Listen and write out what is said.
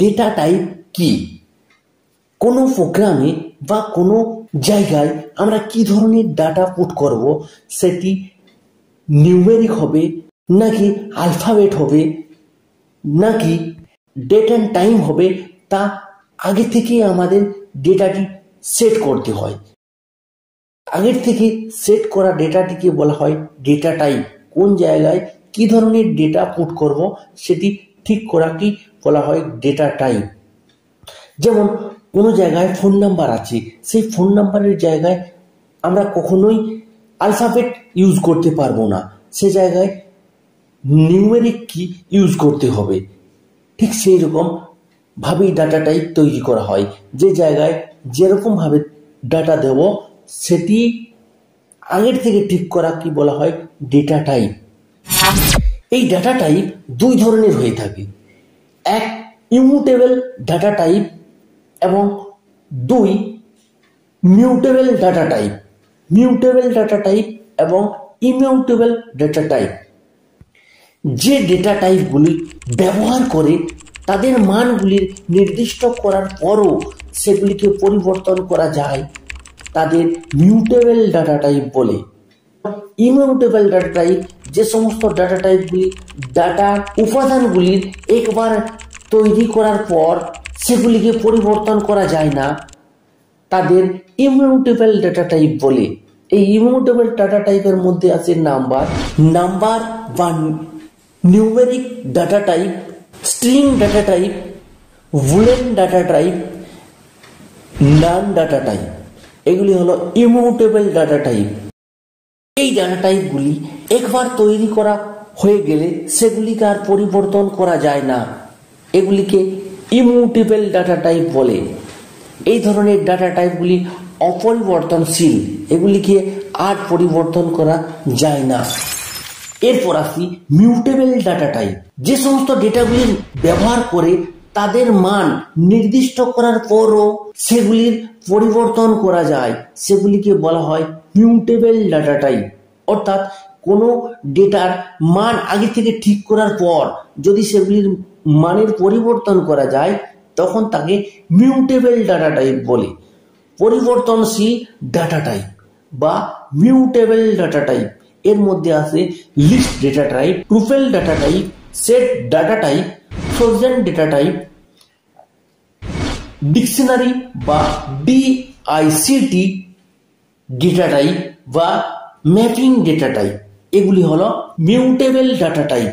Data type কি, কোনো প্রোগ্রামে বা কোনো জায়গায় আমরা কি ধরনের ডাটা পুট করব, সেটি নিউমেরিক হবে নাকি আলফাবেট হবে নাকি ডেট অ্যান্ড টাইম হবে, তা আগে থেকে আমাদের ডেটাটি সেট করতে হয়। আগের থেকে সেট করা ডেটাটিকে বলা হয় ডেটা টাইপ। কোন জায়গায় কি ধরনের ডেটা পুট করব সেটি ঠিক করাকে বলা হয় ডেটা টাইপ। যেমন কোনো জায়গায় ফোন নাম্বার আছে, সেই ফোন নাম্বারের জায়গায় আমরা কখনোই আলফাবেট ইউজ করতে পারবো না, সে জায়গায় নিউমেরিক কি ইউজ করতে হবে। ঠিক সেই রকম ভাবেই ডাটা টাইপ তৈরি করা হয়। যে জায়গায় যেরকম ভাবে ডাটা দেব সেটি আগের থেকে ঠিক করা কি বলা হয় ডেটা টাইপ। এই ডাটা টাইপ দুই ধরনের হয়ে থাকে, এক ইমিউটেবল ডাটা টাইপ এবং দুই mutable data type. Mutable data type এবং ইমিউটেবল ডাটা টাইপ। যে ডেটা টাইপগুলি ব্যবহার করে তাদের মানগুলির নির্দিষ্ট করার পরও সেগুলিকে পরিবর্তন করা যায় তাদের মিউটেবল ডাটা টাইপ বলে। ইমিউটেবল ডাটা টাইপ যে সমস্ত ডাটা টাইপগুলি ডাটার উপাদানগুলির একবার তৈরি করার পর সেগুলিকে পরিবর্তন করা যায় না, তাদের ইমিউটেবল ডাটা টাইপ বলে। এই ইমিউটেবল ডাটা টাইপের মধ্যে আছে নাম্বার বা numeric data type, string data type, boolean data type, none data type. এগুলি হলো ইমিউটেবল ডাটা টাইপ। এই ডাটা টাইপগুলি একবার তৈরি করা হয়ে গেলে সেগুলিকে আর পরিবর্তন করা যায় না, এগুলিকে ইমিউটেবল ডাটা টাইপ বলে। এই ধরনের ডাটা টাইপগুলি অপরিবর্তনশীল, এগুলিকে আর পরিবর্তন করা যায় না। এরপর আসি মিউটেবল ডাটা টাইপ। যে সমস্ত ডেটাগুলি ব্যবহার করে তাদের মান নির্দিষ্ট করার পরও সেগুলির পরিবর্তন করা যায় সেগুলিকে বলা হয় মিউটেবল ডাটা টাইপ। অর্থাৎ কোনো ডেটার মান আগে থেকে ঠিক করার পর যদি সেগুলির মানের পরিবর্তন করা যায় তখন তাকে মিউটেবল ডাটা টাইপ বলে। পরিবর্তনশীল ডাটা টাইপ বা মিউটেবল ডাটা টাইপ এর মধ্যে আছে list data type, tuple data type, set data type, frozen data type, dictionary বা ডিআইসিটি ডেটা টাইপ বা ম্যাপিং ডেটা টাইপ। এগুলি হলো মিউটেবল ডাটা টাইপ।